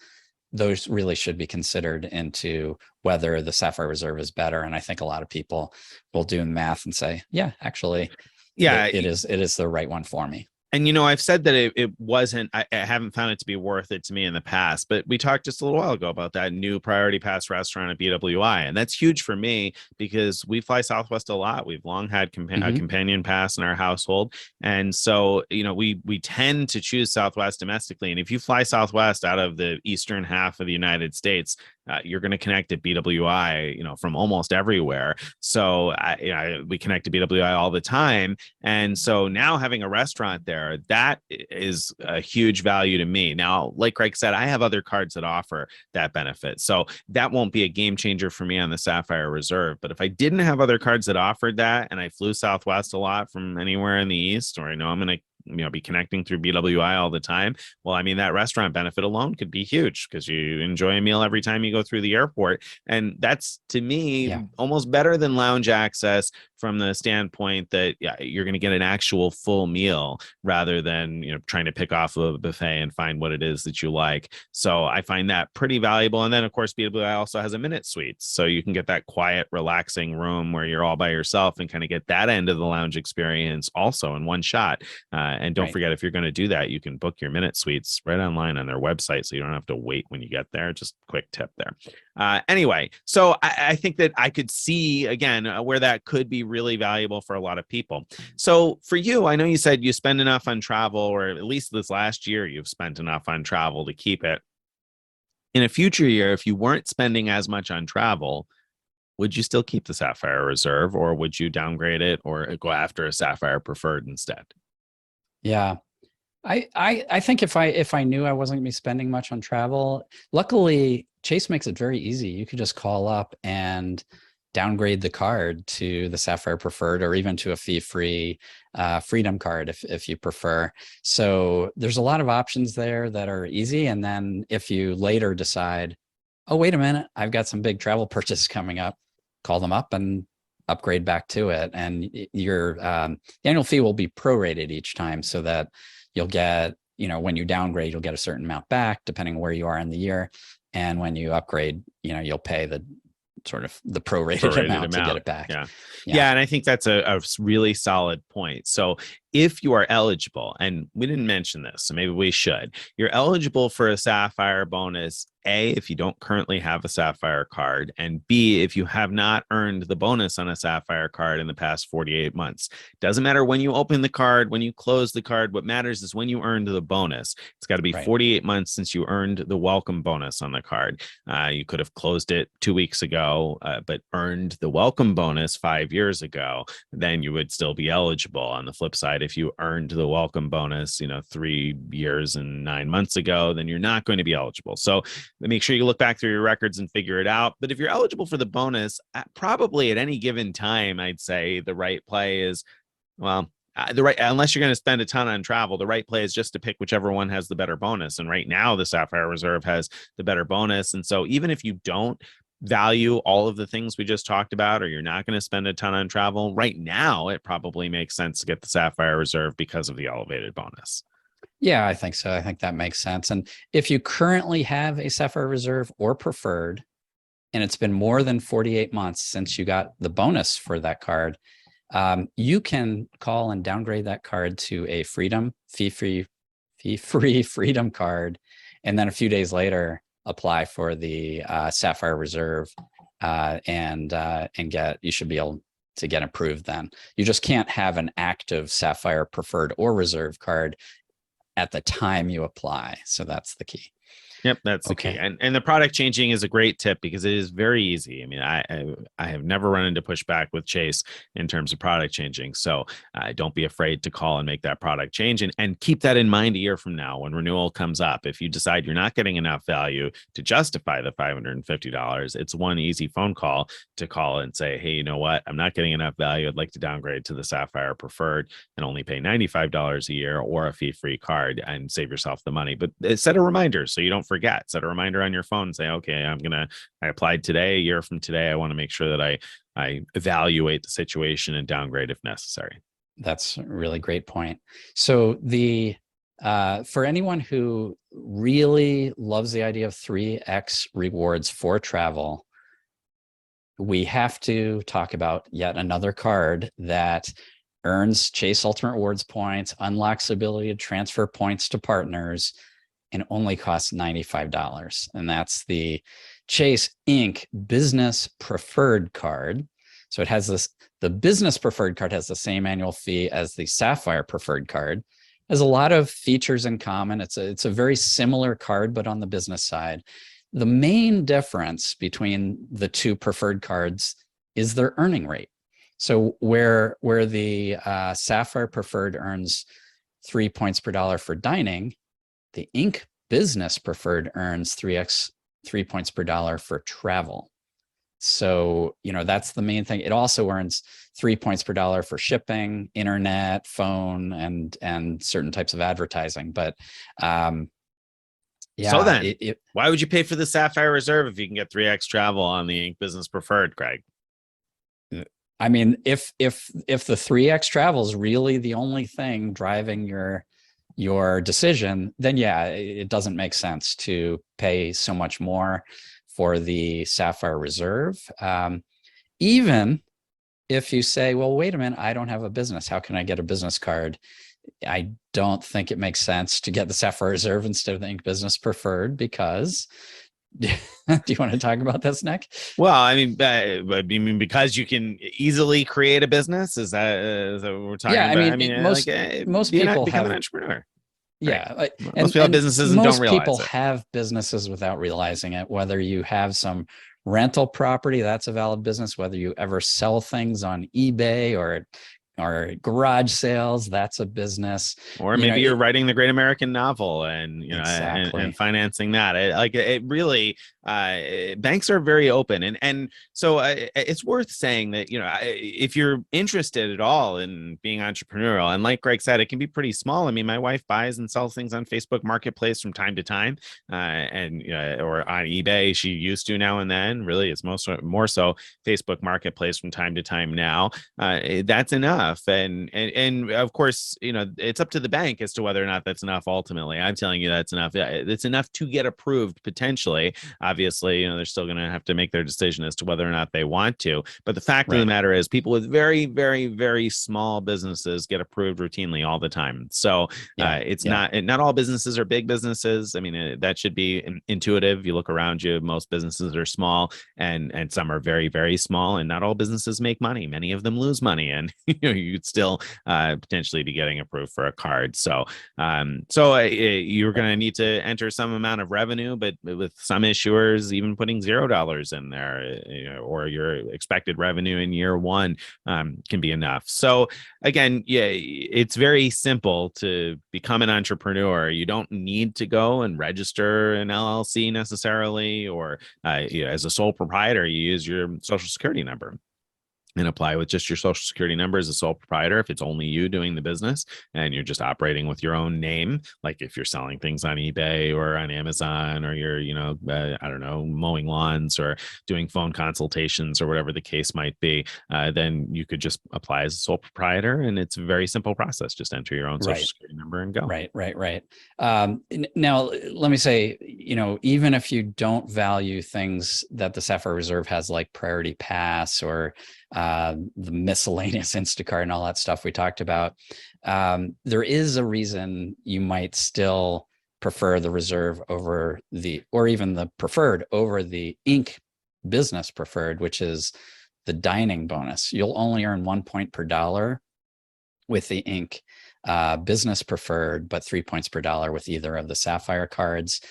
Speaker 1: those really should be considered into whether the Sapphire Reserve is better. And I think a lot of people will do math and say, yeah, actually,
Speaker 2: Yeah,
Speaker 1: it is the right one for me.
Speaker 2: and I've said that it wasn't, I haven't found it to be worth it to me in the past, but we talked just a little while ago about that new priority pass restaurant at BWI. And that's huge for me because we fly Southwest a lot. We've long had a companion pass in our household. And so, we tend to choose Southwest domestically. And if you fly Southwest out of the eastern half of the United States, you're going to connect at BWI, from almost everywhere. So we connect to BWI all the time. And so now having a restaurant there, that is a huge value to me. Now, like Greg said, I have other cards that offer that benefit. So that won't be a game changer for me on the Sapphire Reserve. But if I didn't have other cards that offered that, and I flew Southwest a lot from anywhere in the East, or I know I'm going to be connecting through BWI all the time. Well, I mean, that restaurant benefit alone could be huge because you enjoy a meal every time you go through the airport. And that's, to me, almost better than lounge access from the standpoint that you're going to get an actual full meal rather than, trying to pick off a buffet and find what it is that you like. So I find that pretty valuable. And then, of course, BWI also has a minute suite. So you can get that quiet, relaxing room where you're all by yourself and kind of get that end of the lounge experience also in one shot. And don't forget, if you're going to do that, you can book your minute suites right online on their website. So you don't have to wait when you get there. Just quick tip there. Anyway, so I think that I could see, again, where that could be really valuable for a lot of people. So for you, I know you said you spend enough on travel, or at least this last year, you've spent enough on travel to keep it. In a future year, if you weren't spending as much on travel, would you still keep the Sapphire Reserve, or would you downgrade it or go after a Sapphire Preferred instead?
Speaker 1: Yeah. I think if I knew I wasn't gonna be spending much on travel, luckily Chase makes it very easy. You could just call up and downgrade the card to the Sapphire Preferred, or even to a fee-free Freedom card if you prefer. So there's a lot of options there that are easy. And then if you later decide, oh, wait a minute, I've got some big travel purchase coming up, call them up and upgrade back to it. And your annual fee will be prorated each time, so that you'll get, when you downgrade, you'll get a certain amount back depending on where you are in the year. And when you upgrade, you'll pay the sort of the prorated amount to get it back.
Speaker 2: Yeah. And I think that's a really solid point. So if you are eligible, and we didn't mention this, so maybe we should, you're eligible for a Sapphire bonus, A, if you don't currently have a Sapphire card, and B, if you have not earned the bonus on a Sapphire card in the past 48 months. Doesn't matter when you open the card, when you close the card. What matters is when you earned the bonus. It's got to be 48 months since you earned the welcome bonus on the card. You could have closed it 2 weeks ago, but earned the welcome bonus 5 years ago. Then you would still be eligible. On the flip side, if you earned the welcome bonus, 3 years and 9 months ago, then you're not going to be eligible. So make sure you look back through your records and figure it out. But if you're eligible for the bonus, probably at any given time, I'd say the right play is, unless you're going to spend a ton on travel, the right play is just to pick whichever one has the better bonus. And right now, the Sapphire Reserve has the better bonus. And so even if you don't value all of the things we just talked about, or you're not going to spend a ton on travel right now, it probably makes sense to get the Sapphire Reserve because of the elevated bonus.
Speaker 1: Yeah, I think so. I think that makes sense. And if you currently have a Sapphire Reserve or Preferred, and it's been more than 48 months since you got the bonus for that card, you can call and downgrade that card to a fee-free Freedom card, and then a few days later apply for the Sapphire Reserve, and you should be able to get approved then. You just can't have an active Sapphire Preferred or Reserve card at the time you apply. So that's the key.
Speaker 2: Yep, that's the key. And the product changing is a great tip because it is very easy. I mean, I have never run into pushback with Chase in terms of product changing. So don't be afraid to call and make that product change, and keep that in mind a year from now when renewal comes up. If you decide you're not getting enough value to justify the $550, it's one easy phone call to call and say, hey, you know what? I'm not getting enough value. I'd like to downgrade to the Sapphire Preferred and only pay $95 a year, or a fee-free card, and save yourself the money. But set a reminder so so you don't forget. Set a reminder on your phone. Say, okay, I applied today. A year from today, I want to make sure that I evaluate the situation and downgrade if necessary.
Speaker 1: That's a really great point. So for anyone who really loves the idea of 3x rewards for travel, we have to talk about yet another card that earns Chase Ultimate Rewards points, unlocks the ability to transfer points to partners, and only costs $95. And that's the Chase Inc. Business Preferred card. So it has the Business Preferred card has the same annual fee as the Sapphire Preferred card. Has a lot of features in common. It's a very similar card, but on the business side. The main difference between the two preferred cards is their earning rate. So where the Sapphire Preferred earns 3 points per dollar for dining, the Inc. Business Preferred earns 3 points per dollar for travel. So, that's the main thing. It also earns 3 points per dollar for shipping, internet, phone, and certain types of advertising. But yeah.
Speaker 2: So then, why would you pay for the Sapphire Reserve if you can get 3x travel on the Inc. Business Preferred, Craig?
Speaker 1: I mean, if the 3x travel is really the only thing driving your decision, then yeah, it doesn't make sense to pay so much more for the Sapphire Reserve. Even if you say, well, wait a minute, I don't have a business. How can I get a business card? I don't think it makes sense to get the Sapphire Reserve instead of the Inc. Business Preferred because do you want to talk about this, Nick?
Speaker 2: Well, I mean, because you can easily create a business. Is that what we're talking about? I mean,
Speaker 1: most people
Speaker 2: become an
Speaker 1: have
Speaker 2: entrepreneur.
Speaker 1: Yeah.
Speaker 2: Right. Most people have businesses and don't realize it.
Speaker 1: Most people have businesses without realizing it. Whether you have some rental property, that's a valid business. Whether you ever sell things on eBay or garage sales, that's a business.
Speaker 2: Or maybe you're writing the great American novel and
Speaker 1: exactly.
Speaker 2: and financing that. It really banks are very open, and so it's worth saying that if you're interested at all in being entrepreneurial, and like Greg said, it can be pretty small. I mean, my wife buys and sells things on Facebook Marketplace from time to time, and or on eBay. She used to now and then. Really, it's more so Facebook Marketplace from time to time now. That's enough. And of course, it's up to the bank as to whether or not that's enough. Ultimately, I'm telling you that's enough. It's enough to get approved potentially. Obviously, they're still going to have to make their decision as to whether or not they want to. But the fact of the matter is, people with very, very, very small businesses get approved routinely all the time. So not all businesses are big businesses. I mean, that should be intuitive. You look around you, most businesses are small, and some are very, very small, and not all businesses make money. Many of them lose money, and you'd still potentially be getting approved for a card. So you're going to need to enter some amount of revenue, but with some issuers, even putting $0 in there, or your expected revenue in year one can be enough. So again, it's very simple to become an entrepreneur. You don't need to go and register an LLC necessarily, or as a sole proprietor, you use your social security number and apply with just your social security number as a sole proprietor if it's only you doing the business and you're just operating with your own name. Like if you're selling things on eBay or on Amazon, or you're I don't know, mowing lawns or doing phone consultations or whatever the case might be, then you could just apply as a sole proprietor, and it's a very simple process. Just enter your own social security number and go.
Speaker 1: Right. Now let me say, even if you don't value things that the Sapphire Reserve has, like Priority Pass or the miscellaneous Instacart and all that stuff we talked about, there is a reason you might still prefer the Reserve or even the Preferred over the Inc. Business Preferred, which is the dining bonus. You'll only earn 1 point per dollar with the Inc. Business Preferred, but 3 points per dollar with either of the Sapphire cards.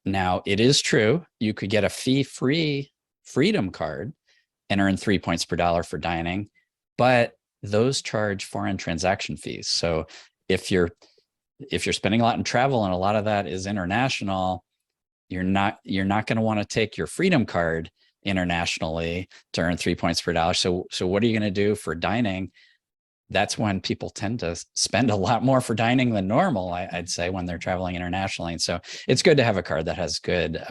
Speaker 1: Now, it is true you could get a fee-free Freedom card and earn 3 points per dollar for dining, but those charge foreign transaction fees. So if you're spending a lot in travel and a lot of that is international, you're not going to want to take your Freedom card internationally to earn 3 points per dollar. So what are you going to do for dining? that's when people tend to spend a lot more for dining than normal, I'd say, when they're traveling internationally. And so it's good to have a card that has good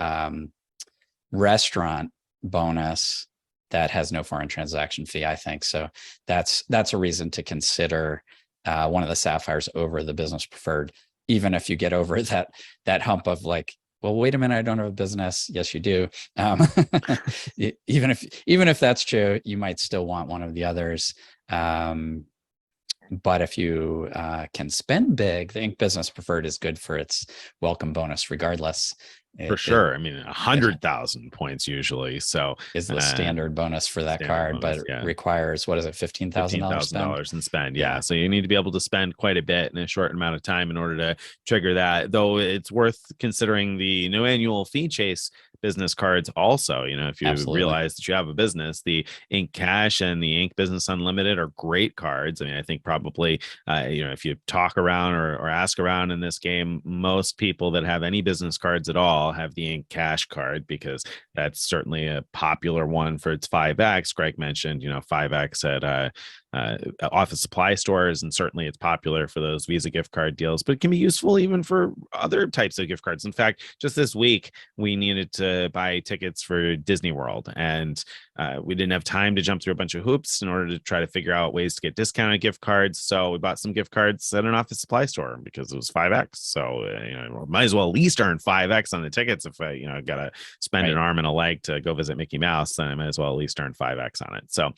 Speaker 1: restaurant bonus that has no foreign transaction fee, I think. So that's a reason to consider one of the Sapphires over the business preferred, even if you get over that hump of like, well, wait a minute, I don't have a business. Yes, you do. Even if that's true, you might still want one of the others. But if you can spend big, the Inc. Business Preferred is good for its welcome bonus, regardless.
Speaker 2: For sure. I mean, 100,000 points usually. So
Speaker 1: is the standard bonus for that card, bonus, but it requires, what is it, $15,000
Speaker 2: in spend. Yeah. So you need to be able to spend quite a bit in a short amount of time in order to trigger that. Though it's worth considering the no annual fee chase business cards also. If you realize that you have a business, the Inc. Cash and the Inc. Business Unlimited are great cards. I mean, I think probably if you talk around or ask around in this game, most people that have any business cards at all have the Inc. Cash card, because that's certainly a popular one for its 5x. Greg mentioned 5x at office supply stores, and certainly it's popular for those Visa gift card deals, but it can be useful even for other types of gift cards. In fact, just this week we needed to buy tickets for Disney World, and we didn't have time to jump through a bunch of hoops in order to try to figure out ways to get discounted gift cards. So we bought some gift cards at an office supply store because it was 5x. So might as well at least earn 5x on the tickets. If I gotta spend an arm and a leg to go visit Mickey Mouse, then I might as well at least earn 5x on it. So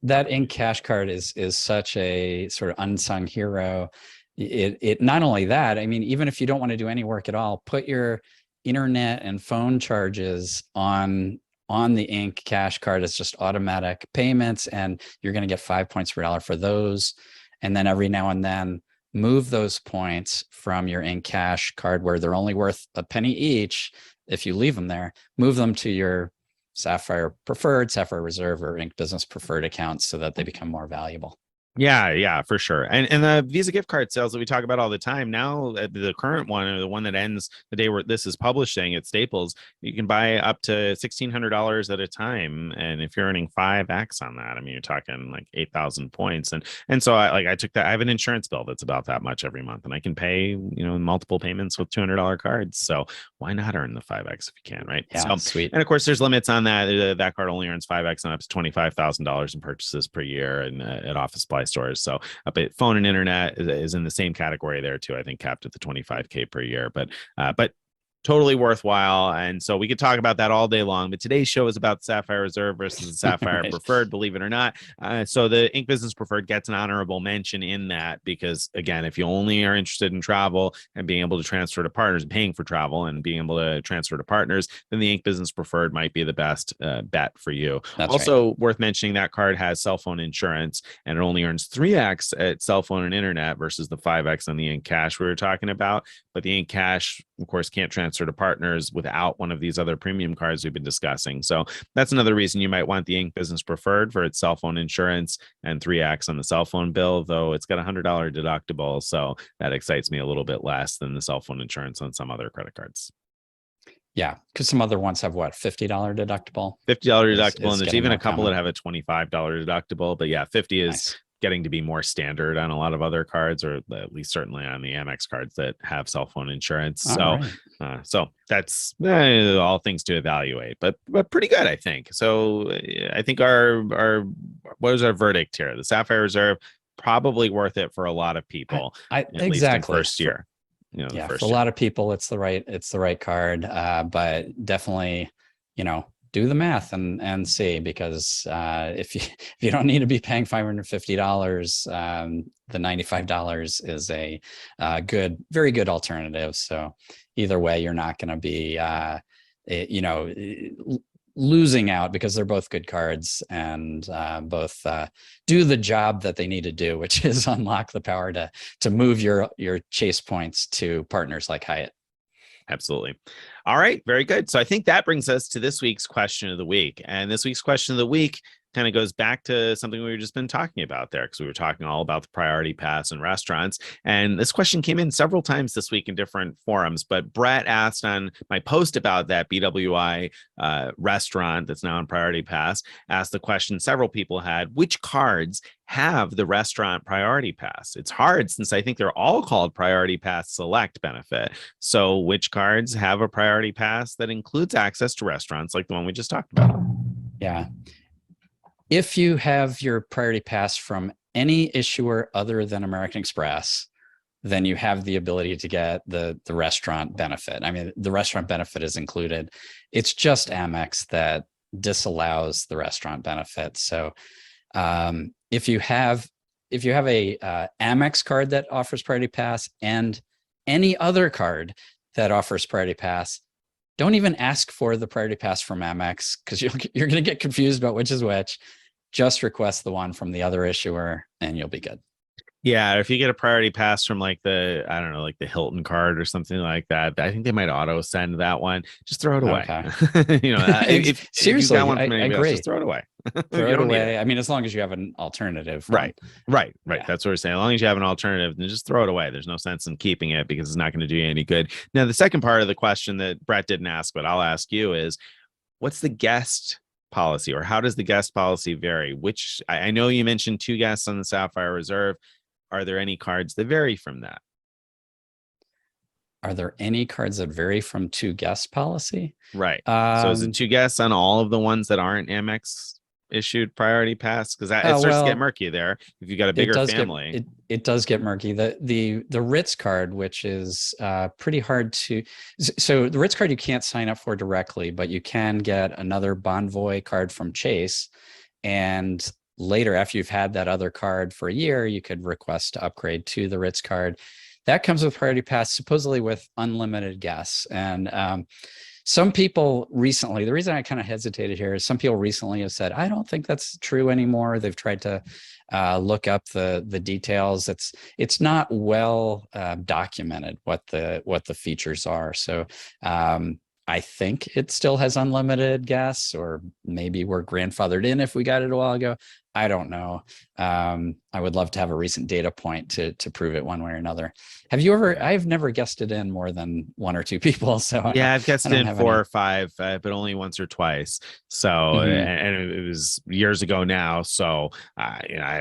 Speaker 1: that Inc. Cash card is such a sort of unsung hero. It not only that, I mean, even if you don't want to do any work at all, put your internet and phone charges on the Inc. Cash card. It's just automatic payments, and you're going to get 5 points per dollar for those. And then every now and then move those points from your Inc. Cash card, where they're only worth a penny each, if you leave them there, move them to your Sapphire Preferred, Sapphire Reserve, or Inc. Business Preferred accounts so that they become more valuable.
Speaker 2: Yeah, for sure. And the Visa gift card sales that we talk about all the time now, the current one, or the one that ends the day where this is publishing at Staples, you can buy up to $1,600 at a time. And if you're earning 5x on that, I mean, you're talking like 8,000 points. And so I took that. I have an insurance bill that's about that much every month, and I can pay, multiple payments with $200 cards. So why not earn the 5x if you can, right?
Speaker 1: Yeah,
Speaker 2: so
Speaker 1: sweet.
Speaker 2: And of course, there's limits on that. That card only earns 5x on up to $25,000 in purchases per year, and at office supply stores. So but phone and internet is in the same category there too. I think capped at the 25K per year, but totally worthwhile. And so we could talk about that all day long, but today's show is about Sapphire Reserve versus the Sapphire Preferred, believe it or not. So the Inc. Business Preferred gets an honorable mention in that, because again, if you only are interested in travel and being able to transfer to partners, paying for travel and being able to transfer to partners, then the Inc. Business Preferred might be the best bet for you.
Speaker 1: That's
Speaker 2: also
Speaker 1: right.
Speaker 2: worth mentioning, that card has cell phone insurance, and it only earns 3x at cell phone and internet versus the 5x on the Inc. Cash we were talking about. But the Inc. Cash, of course, can't transfer to partners without one of these other premium cards we've been discussing. So that's another reason you might want the Inc. Business Preferred for its cell phone insurance and 3x on the cell phone bill, though it's got a $100 deductible. So that excites me a little bit less than the cell phone insurance on some other credit cards.
Speaker 1: Yeah, because some other ones have what, $50 deductible?
Speaker 2: $50 deductible, and there's even a couple that have a $25 deductible. But yeah, 50 is nice. Getting to be more standard on a lot of other cards, or at least certainly on the Amex cards that have cell phone insurance. So that's all things to evaluate, but pretty good, I think. So I think our what is our verdict here? The Sapphire Reserve, probably worth it for a lot of people.
Speaker 1: Exactly.
Speaker 2: First year.
Speaker 1: For a lot of people, it's the right card, but definitely, do the math and see, because if you don't need to be paying $550, the $95 is a very good alternative. So either way, you're not going to be losing out, because they're both good cards, and both do the job that they need to do, which is unlock the power to move your chase points to partners like Hyatt.
Speaker 2: Absolutely. All right. Very good. So I think that brings us to this week's question of the week. And this week's question of the week kind of goes back to something we've just been talking about there, because we were talking all about the priority pass and restaurants. And this question came in several times this week in different forums, but Brett asked on my post about that BWI restaurant that's now on priority pass, asked the question several people had: which cards have the restaurant priority pass? It's hard since I think they're all called priority pass select benefit. So which cards have a priority pass that includes access to restaurants like the one we just talked about?
Speaker 1: Yeah. If you have your priority pass from any issuer other than American Express, then you have the ability to get the restaurant benefit. I mean, the restaurant benefit is included. It's just Amex that disallows the restaurant benefit. So if you have a Amex card that offers priority pass and any other card that offers priority pass, don't even ask for the priority pass from Amex, because you're going to get confused about which is which. Just request the one from the other issuer and you'll be good.
Speaker 2: Yeah, if you get a priority pass from like the, I don't know, like the Hilton card or something like that, I think they might auto send that one. Just throw it away.
Speaker 1: Okay.
Speaker 2: You know,
Speaker 1: Seriously,
Speaker 2: if you got one from
Speaker 1: I
Speaker 2: anybody
Speaker 1: agree.
Speaker 2: else, just throw it away.
Speaker 1: Throw it away. I mean, as long as you have an alternative.
Speaker 2: Right. Yeah. That's what we're saying. As long as you have an alternative, then just throw it away. There's no sense in keeping it because it's not going to do you any good. Now, the second part of the question that Brett didn't ask, but I'll ask you is, what's the guest policy, or how does the guest policy vary? Which I know you mentioned 2 guests on the Sapphire Reserve. Are there any cards that vary from that?
Speaker 1: Are there any cards that vary from 2 guest policy?
Speaker 2: Right. So is it 2 guests on all of the ones that aren't Amex issued priority pass? Because it starts to get murky there if you got a bigger family.
Speaker 1: It does get murky. The Ritz card, which is pretty hard to. So the Ritz card you can't sign up for directly, but you can get another Bonvoy card from Chase, and later, after you've had that other card for a year, you could request to upgrade to the Ritz card. That comes with priority pass, supposedly with unlimited guests. And some people recently, the reason I kind of hesitated here is some people recently have said, I don't think that's true anymore. They've tried to look up the details. It's not well documented what the features are. So I think it still has unlimited guests, or maybe we're grandfathered in if we got it a while ago. I don't know. I would love to have a recent data point to prove it one way or another. Have you ever? I've never guested in more than 1 or 2 people. So
Speaker 2: yeah, I've guested in 4 or 5, but only once or twice. So and it was years ago now. So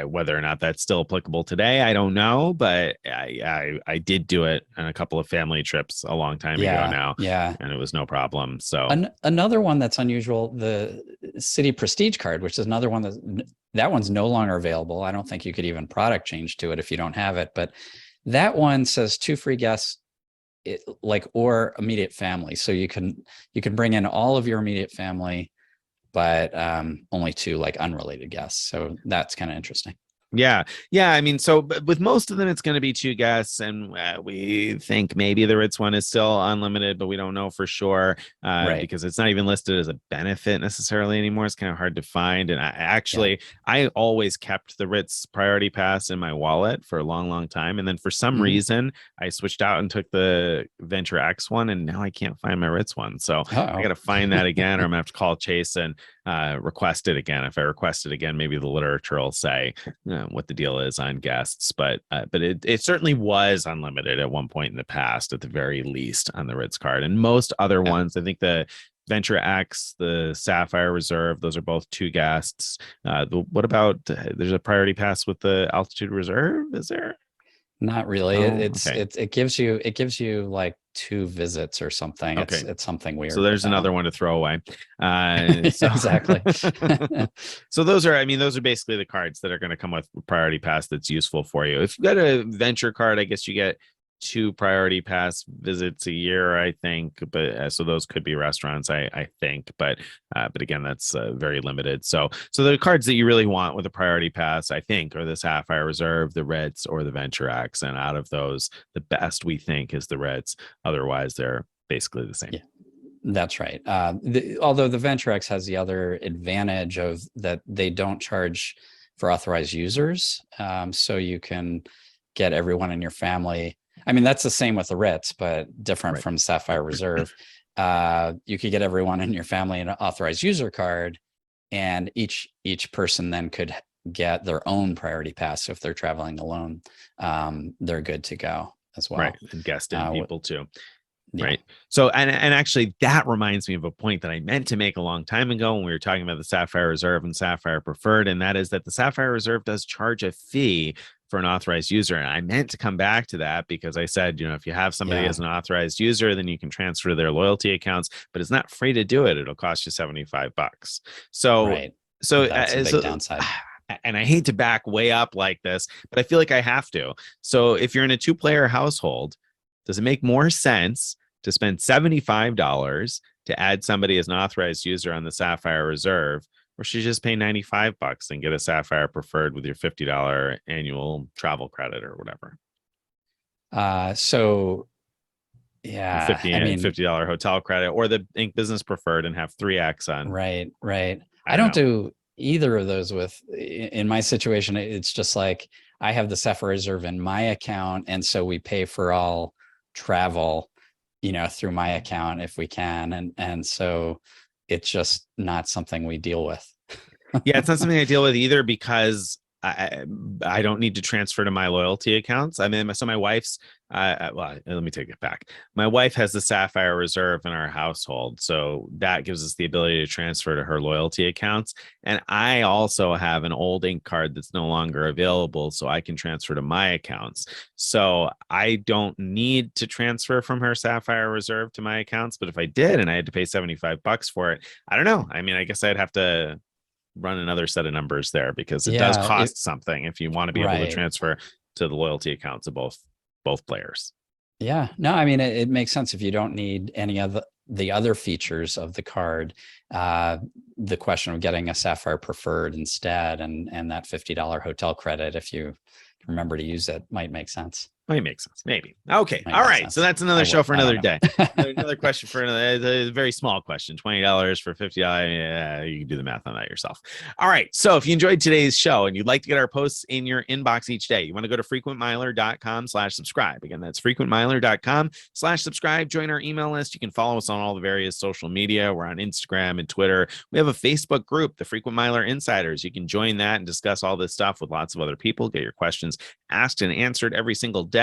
Speaker 2: whether or not that's still applicable today, I don't know. But I did do it on a couple of family trips a long time ago now.
Speaker 1: Yeah,
Speaker 2: and it was no problem. So
Speaker 1: another one that's unusual, the City Prestige card, which is another one that one's no longer available. I don't think you could even product change to it if you don't have it. But that one says 2 free guests, or immediate family. So you can bring in all of your immediate family, but only 2 like unrelated guests. So that's kind of interesting.
Speaker 2: Yeah. I mean, so with most of them, it's going to be 2 guests, and we think maybe the Ritz one is still unlimited, but we don't know for sure because it's not even listed as a benefit necessarily anymore. It's kind of hard to find. And I always kept the Ritz priority pass in my wallet for a long time, and then for some reason I switched out and took the Venture X one, and now I can't find my Ritz one. So I got to find that again, or I'm gonna have to call Chase and request it again. If I request it again, maybe the literature will say what the deal is on guests, but it certainly was unlimited at one point in the past, at the very least, on the Ritz card. And most other ones, I think the Venture X, the Sapphire Reserve, those are both 2 guests. What about there's a priority pass with the Altitude Reserve? Is there?
Speaker 1: Not really. It gives you like 2 visits or something.
Speaker 2: Okay.
Speaker 1: It's something weird.
Speaker 2: So there's another one to throw away.
Speaker 1: Exactly.
Speaker 2: So those are basically the cards that are going to come with priority pass that's useful for you. If you got a venture card, I guess you get 2 priority pass visits a year, I think, but so those could be restaurants, I think, but again, that's very limited. So the cards that you really want with a priority pass, I think, are the Sapphire Reserve, the Ritz, or the Venture X. And out of those, the best we think is the Ritz. Otherwise, they're basically the same.
Speaker 1: Yeah. That's right. Although the Venture X has the other advantage of that they don't charge for authorized users, so you can get everyone in your family. I mean, that's the same with the Ritz, but different from Sapphire Reserve. You could get everyone in your family an authorized user card, and each person then could get their own priority pass. So if they're traveling alone, they're good to go as well.
Speaker 2: Right. And guest in people too.
Speaker 1: Yeah.
Speaker 2: Right. So, and actually that reminds me of a point that I meant to make a long time ago when we were talking about the Sapphire Reserve and Sapphire Preferred. And that is that the Sapphire Reserve does charge a fee for an authorized user. And I meant to come back to that because I said, if you have somebody as an authorized user, then you can transfer their loyalty accounts, but it's not free to do it. It'll cost you $75. So,
Speaker 1: right.
Speaker 2: So
Speaker 1: that's a big downside.
Speaker 2: And I hate to back way up like this, but I feel like I have to. So if you're in a 2-player household, does it make more sense to spend $75 to add somebody as an authorized user on the Sapphire Reserve, or should you just pay $95 and get a Sapphire Preferred with your $50 annual travel credit or whatever?
Speaker 1: So yeah,
Speaker 2: $50 hotel credit, or the Ink Business Preferred and have 3x on.
Speaker 1: Right. I don't do either of those in my situation. It's just like I have the Sapphire Reserve in my account, and so we pay for all travel, through my account if we can, and so it's just not something we deal with.
Speaker 2: Yeah, it's not something I deal with either because I don't need to transfer to my loyalty accounts. I mean, so my wife's, well, let me take it back. My wife has the Sapphire Reserve in our household. So that gives us the ability to transfer to her loyalty accounts. And I also have an old Ink card that's no longer available, so I can transfer to my accounts. So I don't need to transfer from her Sapphire Reserve to my accounts. But if I did and I had to pay $75 for it, I don't know. I mean, I guess I'd have to run another set of numbers there because it does cost something if you want to be able to transfer to the loyalty accounts of both players.
Speaker 1: Yeah, no, I mean, it makes sense if you don't need any of the other features of the card. The question of getting a Sapphire Preferred instead and that $50 hotel credit, if you remember to use it, might make sense.
Speaker 2: Might make sense. Maybe. Okay. All right. So that's another show for another day. Another question for a very small question. $20 for $50. Yeah, you can do the math on that yourself. All right. So if you enjoyed today's show and you'd like to get our posts in your inbox each day, you want to go to frequentmiler.com/subscribe. Again, that's frequentmiler.com/subscribe. Join our email list. You can follow us on all the various social media. We're on Instagram and Twitter. We have a Facebook group, the Frequent Miler Insiders. You can join that and discuss all this stuff with lots of other people. Get your questions asked and answered every single day.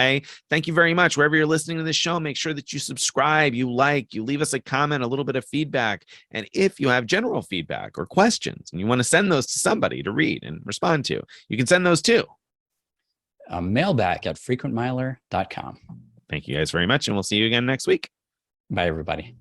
Speaker 2: Thank you very much. Wherever you're listening to this show, make sure that you subscribe, you leave us a comment, a little bit of feedback. And if you have general feedback or questions and you want to send those to somebody to read and respond to, you can send those too.
Speaker 1: Mailbag at frequentmiler.com.
Speaker 2: Thank you guys very much. And we'll see you again next week.
Speaker 1: Bye, everybody.